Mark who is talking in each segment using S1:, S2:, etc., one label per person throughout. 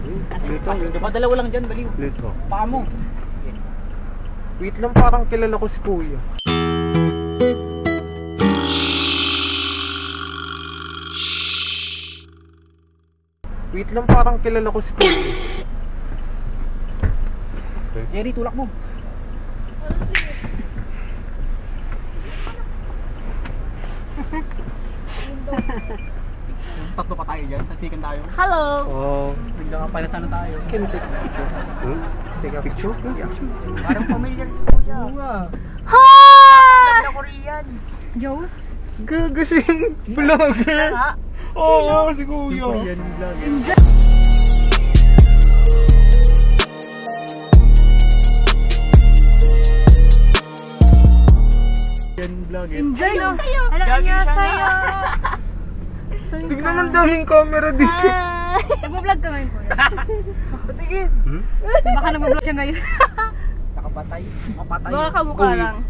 S1: Lito. Diba dalawa lang dyan, baliw.
S2: Lito.
S1: Paa mo.
S3: Wait lang, parang kilala ko si Kuya. Wait lang, parang kilala ko si Kuya.
S1: Jerry, tulak mo. Tatlo pa tayo dyan, sasikan tayo.
S4: Hello!
S3: Oh,
S1: Bigla nga pala sana tayo.
S3: can you take a picture? Take a picture? Yeah.
S1: Parang familiar si Kuya. Oo nga.
S4: Hi!
S1: Na Korean.
S4: Jose?
S3: Gaga siya yung vlogger. Oo, si Kuya.
S1: Korean vlogger. Korean vlogger.
S4: Enjoy no? Hello, annyeonghaseyo!
S3: Tignan ang daming camera dito.
S4: Hi! Nagbablog ka ngayon po.
S1: Patigin.
S4: Baka nagbablog siya ngayon.
S1: Nakapatay. Mapatay.
S4: Baka kamukha lang.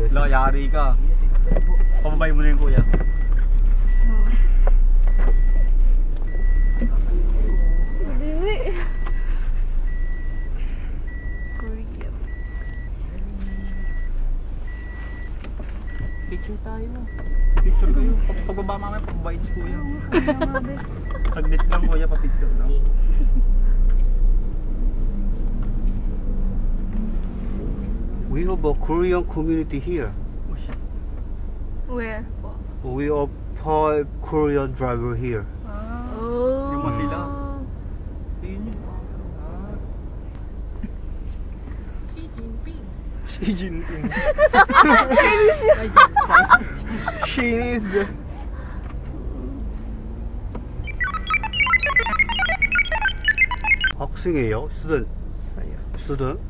S2: Lo, yari ka. Pababay mo na yung kuya.
S4: Hindi. Korea.
S1: Picture tayo. Picture kayo. Pagbaba mamaya, pagbabait si Kuya. Saglit lang Kuya, pa-picture lang.
S2: We have a Korean community here.
S4: Where?
S2: We have 5 Korean driver here.
S4: Oh.
S1: Yung mga sila. Yun yun.
S3: Xi Jinping. Chinese.
S2: 학생이에요? 스튜던트? 스튜던트?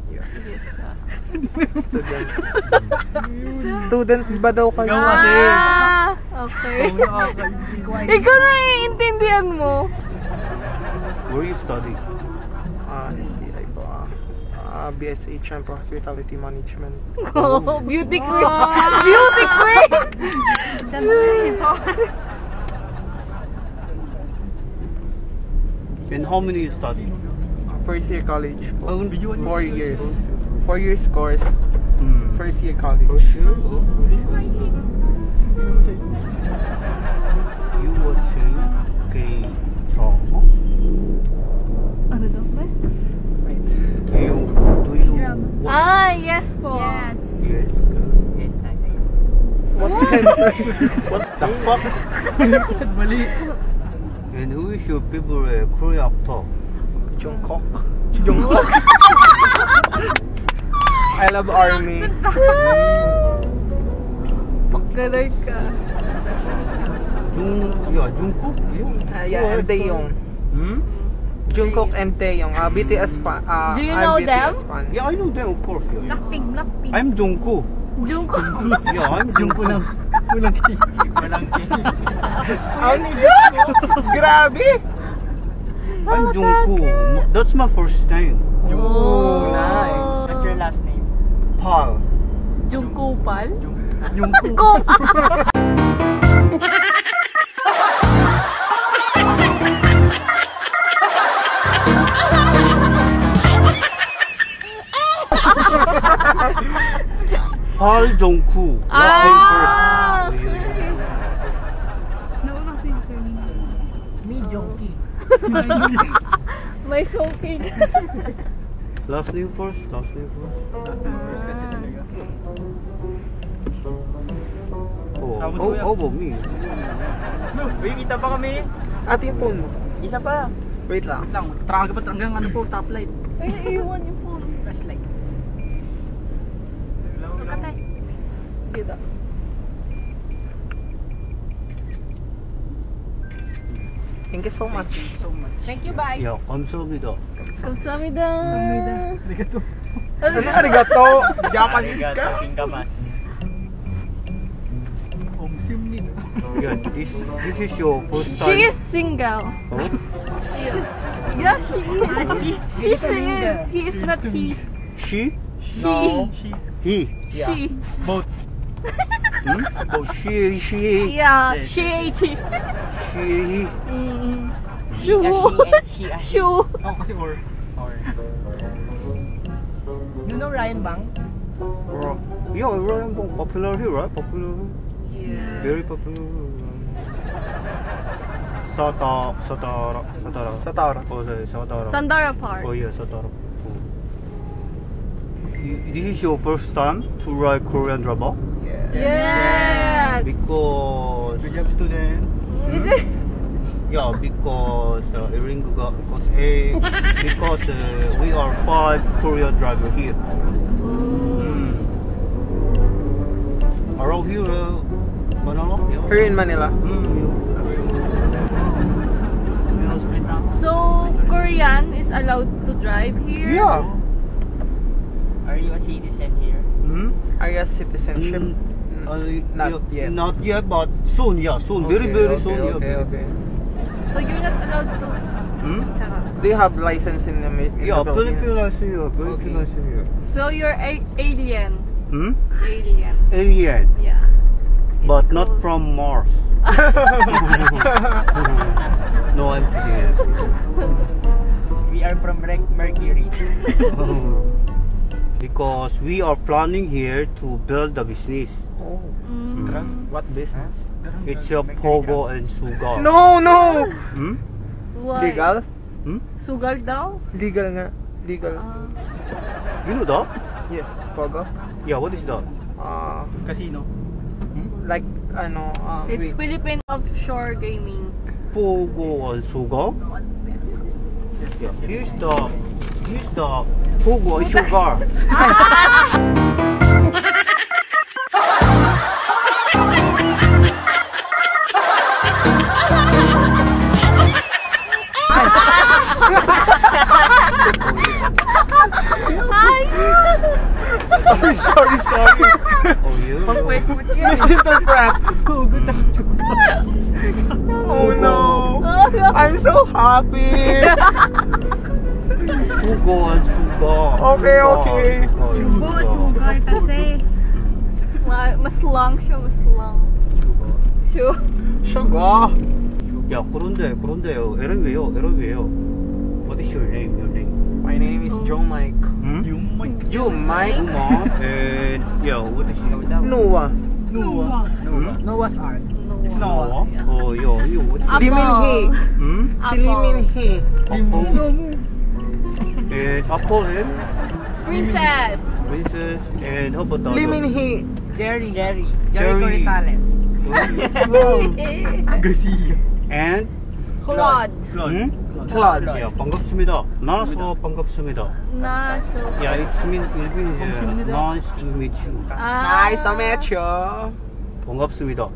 S3: Student. Student ba daw kayo?
S4: Ah, okay. Ikaw na iintindihan mo.
S2: Where you study?
S3: STI po. BSH and Hospitality Management.
S4: Oh, beauty queen. Beauty queen.
S2: And how many you study?
S3: First year college po.
S2: 4
S3: 4 years. 4 years course. First year college.
S2: You watching K-drama?
S4: Ano daw ba?
S2: Do you watch?
S4: Ah, yes po. Yes.
S2: Yes. What the fuck?
S1: Mali.
S2: And who is your favorite Korean actor?
S3: Jungkook. Jungkook. I love Army.
S4: Pagkaroy ka.
S2: Jungkook?
S3: Yeah, and Taeyong. Jungkook and Taeyong. BTS fan.
S4: Do you
S3: I'm
S4: know
S3: BTS
S4: them?
S3: fan.
S2: Yeah, I know them, of course. Yeah.
S4: Blackpink.
S2: I'm Jungkook.
S4: Jungkook.
S2: Yeah, I'm Jungkook.
S1: Kulang cake. Kulang cake.
S3: Ang niggas mo. Grabe.
S2: I'm Jungkook. That's my first name.
S3: Oh, nice.
S1: What's your last name?
S2: Pal.
S4: Jungkoopal?
S2: Jungkook. Pal Jungkook. That's my first.
S4: Nauna kasi yung surname.
S1: Me, Jonky.
S4: May soaking.
S2: Last name first. Last name first.
S1: Last name first kasi talaga. Tapos kuya.
S2: How about me?
S1: Uy, kita pa kami.
S3: Ate yung phone mo.
S1: Isa pa.
S3: Wait lang.
S1: Wait lang. Traga pa hanggang ano po, top light.
S4: Ay, naiiwan yung phone.
S1: Flashlight.
S4: Katay. Dito.
S3: Thank you so much.
S1: Thank you so much.
S4: Thank you, bye.
S2: Yeah, 감사합니다.
S4: 감사합니다.
S1: Arigato.
S3: Ano arigato? Japanese ka?
S1: Singkamas. Sim
S2: Yeah, this is your first time.
S4: She is single.
S2: Oh?
S4: Yeah, she is. She is. He is not he.
S2: She?
S4: She.
S2: He?
S4: She.
S1: Both.
S2: Oh, she.
S4: Yeah, she.
S2: She.
S4: Shoe. Shoe.
S1: Ako kasi or.
S3: You know Ryan Bang?
S2: Yeah, Ryan Bang popular here, right? Popular.
S4: Yeah.
S2: Very popular. Satara.
S3: Satara.
S2: Oh, sorry, Satara.
S4: Sandara Park.
S2: Oh yeah, Satara. Oh. This is your first time to ride Korean drama?
S4: Yes.
S2: Because
S1: Good job, student.
S2: yeah, because we are 5 Korean driver here. Around here, Manila. Yeah.
S3: Here in Manila.
S4: So, Korean is allowed to drive here?
S2: Yeah.
S5: Are you a citizen here?
S3: Are you a citizenship? Not yet.
S2: Not yet, but soon. Yeah, soon. Very soon.
S3: Okay.
S4: So, you're not allowed to... Tsaka.
S3: Do you have license in the
S2: Yeah,
S3: Philippines?
S2: Philippine license here. Philippine license here.
S4: So, you're alien. Alien.
S2: Alien,
S4: Yeah.
S2: but
S4: It's
S2: not
S4: called-
S2: from Mars. No, I'm kidding.
S5: We are from Mercury.
S2: Because we are planning here to build a business.
S3: Oh.
S4: Mm.
S3: What business?
S2: It's a Pogo and Sugar.
S3: No!
S4: Why?
S3: Legal?
S4: Sugal daw?
S3: Legal nga. Legal.
S2: You know that?
S3: Yeah. Pogo?
S2: Yeah, what is that?
S1: Casino.
S3: Like,
S4: It's Philippine Offshore Gaming.
S2: Pogo and Sugar? Yeah, here's the Pogo and Sugar.
S4: Hi!
S3: sorry.
S2: Oh, you?
S3: Misinterpret. Oh no. I'm so happy.
S2: Pogo and Sugar.
S3: Okay.
S4: Sugar kasi. Mas lang siya, mas lang. Sure.
S3: Sugar.
S2: 야, 그런데 에런이에요. What is your name?
S3: My name is Joe Mike.
S1: You might.
S3: You Mike?
S2: Uma and yeah, what is your name?
S3: Noah.
S4: Noah.
S5: Noah's Ark.
S1: It's Noah.
S2: Oh, you what is
S4: Apple.
S3: Liminhi.
S2: Hmm?
S3: Si Liminhi.
S2: Apple. And Apple and
S4: Princess.
S2: Princess and how about the other?
S3: Liminhi.
S5: Jerry
S2: Jerry.
S5: Corizales.
S1: Garcia.
S2: And
S4: Claude.
S1: Claude.
S3: Claude.
S2: yeah, 반갑습니다. 나서 반갑습니다.
S4: Naso.
S2: Yeah, it means nice to meet you.
S3: Nice to meet you.
S2: 반갑습니다.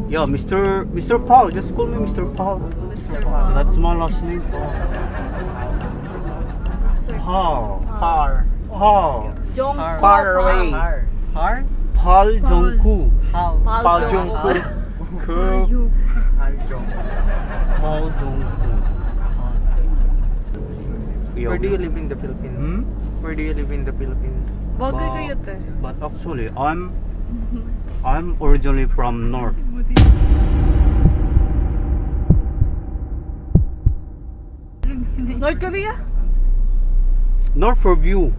S2: Yeah, Mr. Paul. Just call me Mr. Paul.
S4: Mr. Paul.
S2: That's my last name. Paul. Paul.
S4: Jong
S3: Far away.
S5: Har?
S2: Paul Jongku.
S5: Hal.
S3: Paul Jungkook.
S2: Paul Jongku.
S3: Where do you live in the Philippines? Where do you live in the Philippines?
S4: Bagay kayo te.
S2: But actually, I'm originally from North.
S4: North Korea?
S2: North for view.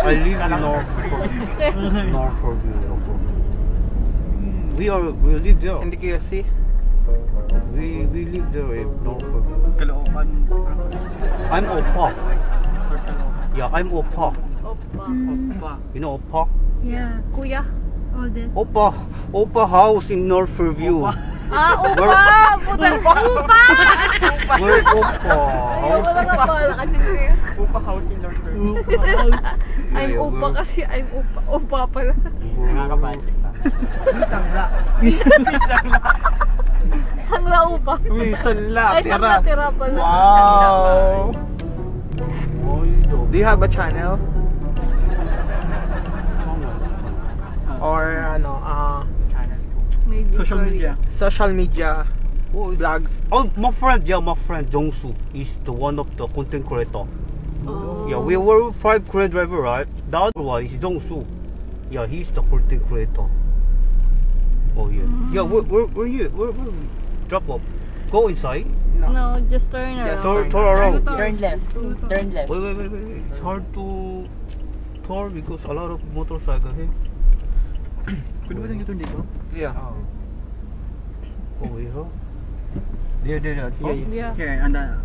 S2: I live in North for view. We live there.
S3: Hindi kayo see?
S2: We live there in North for view.
S1: Caloocan.
S2: I'm Oppa. Yeah, I'm Oppa.
S4: Oppa.
S2: You know Oppa?
S4: Yeah. Kuya? All this.
S2: Oppa house in North Fairview.
S4: Oppa! Puta! Upa!
S2: Where Oppa?
S4: Wala ka pala kasi kuya.
S5: Upa house in North Korea.
S4: I'm Oppa kasi I'm Oppa. Oppa pala.
S5: Nakakabalik pa. Sangla.
S4: Sangla Oppa.
S3: Minsan
S4: Ay, sangla tira pala.
S3: Wow. Do you have a channel? Or
S4: Maybe.
S1: Social media.
S3: social media? Vlogs.
S2: Oh, my friend Jongsu is the one of the content creator.
S4: Oh.
S2: Yeah, we were 5 Korean driver, right? The other one is Jongsu. Yeah, he's the content creator. Oh yeah. Yeah, where you? Where drop off? Go inside.
S4: No, just turn around.
S2: Turn around.
S5: Turn left. Turn left.
S2: Wait. It's hard to turn because a lot of motorcycle here.
S1: Pwede ba dito dito?
S3: Yeah.
S2: Oh yeah.
S1: There.
S2: Oh,
S4: Yeah.
S1: Okay, anda.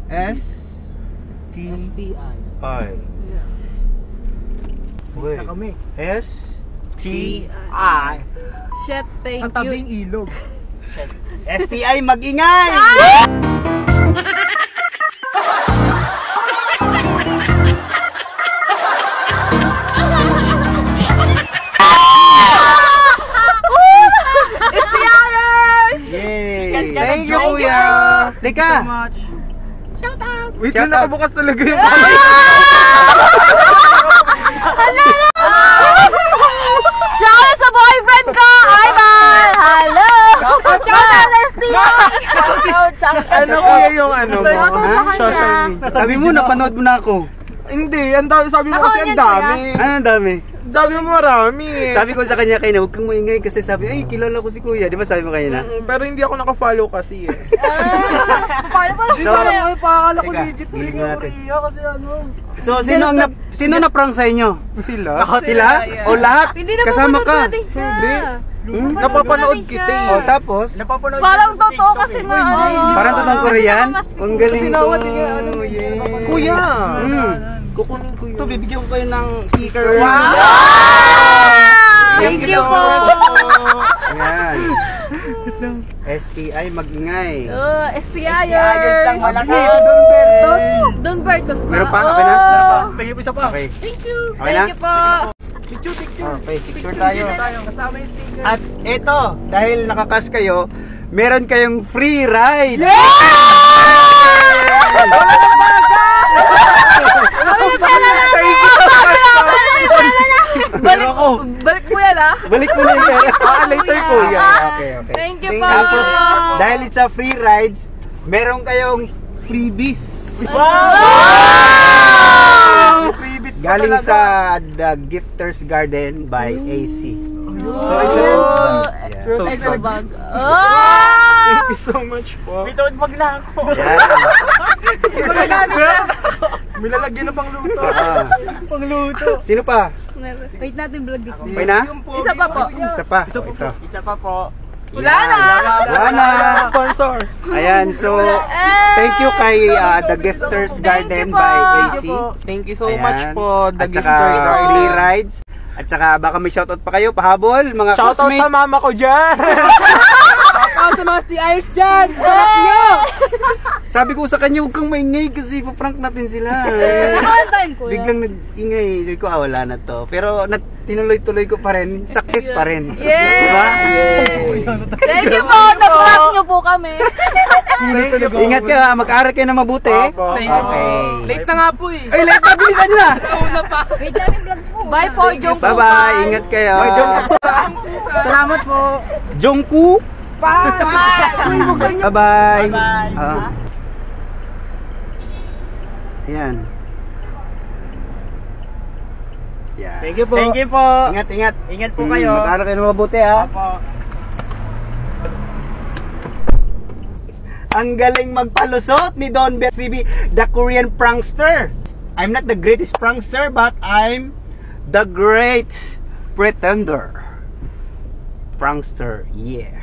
S2: STI.
S5: STI.
S4: Yeah.
S2: Wait.
S5: Na kami.
S2: STI.
S4: Shit, thank
S5: Sa tabing
S4: you.
S5: ilog.
S2: STI mag-ingay.
S4: Istianers!
S2: Yay.
S3: Thank you, kuya.
S2: Teka.
S1: Much.
S4: Shout out!
S3: Wait,
S2: Shout
S3: na
S2: out.
S3: nakabukas talaga yung
S4: Hala! Shout out sa boyfriend ko! Ivan! Hello! Shout out, Istian!
S3: Ano kuya yung ano mo?
S4: Shout out sa
S3: Ha?
S4: kanya.
S3: Social media.
S2: Sabi mo, napanood mo na ako.
S3: Hindi, ang dami, sabi mo
S4: Ako
S3: kasi ang
S4: yan,
S3: dami.
S2: Ano ang dami?
S3: Sabi mo marami.
S2: Sabi ko sa kanya kayo na, huwag kang maingay kasi sabi, ay, kilala ko si kuya. Di ba sabi mo kayo na?
S3: Pero hindi ako nakafollow kasi eh.
S4: Paano pala?
S2: So,
S5: Pakakala ko
S2: Teka,
S5: legit
S2: gilid
S5: yung
S2: natin.
S5: Korea kasi ano.
S2: So, sino na prank sa inyo?
S3: Sila?
S2: Ako sila? O lahat?
S4: Hindi
S2: Kasama
S4: napapanood
S2: ka?
S4: natin siya.
S3: Hindi.
S4: natin
S3: Napapanood kita
S4: siya.
S3: eh.
S2: O tapos?
S5: Napapanood
S4: Parang
S5: ko sa
S4: totoo
S5: TikTok
S4: kasi
S5: eh.
S4: nga. ano.
S2: Parang totoong Korean? Ang galing ko.
S5: Sinawa din nga, ano,
S2: Yeah.
S3: Kuya!
S2: Kukunin ko yun. Ito, bibigyan ko kayo ng sticker.
S3: Wow!
S4: Thank you po.
S2: Ayan. STI mag-ingay.
S5: Ayos lang malaki.
S4: Don Bertos pa.
S2: Meron pa? Okay na?
S1: Pagay isa pa.
S2: Okay.
S4: Thank you.
S2: Okay na?
S4: Thank you po.
S2: Okay, picture tayo.
S5: Kasama yung sticker.
S2: At ito, dahil nakakas kayo, meron kayong free ride. Pero ako,
S4: Balik mo yan ah.
S2: balik mo na yung pera.
S3: Later kuya.
S2: Okay.
S4: Thank you po.
S2: Tapos, dahil it's a free rides, meron kayong freebies.
S3: Wow! Freebies pa
S2: Galing
S3: talaga.
S2: sa The Gifters Garden by AC. So, it's a
S4: Oh,
S2: yeah.
S4: eco bag.
S3: Thank you so much po.
S5: Wait, wag lang ako.
S2: Yan.
S4: Magagamit na.
S3: May lalagyan na pang luto.
S2: Ah.
S5: Pangluto.
S2: Sino pa?
S4: Wait natin vlog dito.
S2: Okay na?
S4: Isa pa po.
S2: Isa pa. Ito.
S5: Isa pa po.
S4: Wala na.
S2: Wala na.
S3: Sponsor.
S2: Ayan, so thank you kay The Gifters Garden
S4: po.
S2: by AC.
S3: Thank you so
S2: Ayan.
S3: much po. The
S2: At saka
S3: Gifter
S2: free rides. At saka baka may shoutout pa kayo, pahabol, mga
S3: Shoutout
S2: classmates.
S3: sa mama ko dyan. Shoutout sa mga stiers dyan.
S2: Sabi ko sa kanya, huwag kang maingay kasi pa-prank natin sila.
S4: Nakakantayin ko.
S2: Biglang nag-ingay. Sabi ko, wala na to. Pero tinuloy-tuloy ko pa rin. Success pa rin.
S4: Yay!
S2: Diba? Yay!
S4: Thank you po. Na-prank niyo po kami.
S2: Ingat kayo ha. Mag-aaral kayo na mabuti.
S3: Opo.
S2: Okay.
S3: Late na nga po eh.
S2: Ay, late na. Bilisan nyo na.
S4: Wait namin vlog po. Bye po, Jong.
S2: Bye-bye. Ingat kayo.
S5: Salamat po.
S2: Jongku. Bye-bye.
S5: Bye-bye.
S2: Ayan. Yan.
S5: Thank you po. Thank you po.
S2: Ingat, ingat.
S5: Ingat po kayo.
S2: Mag-aaral kayo na mabuti ha.
S5: Opo.
S2: Ang galing magpalusot ni Don BSBB, the Korean prankster. I'm not the greatest prankster, but I'm the great pretender. Prankster, yeah.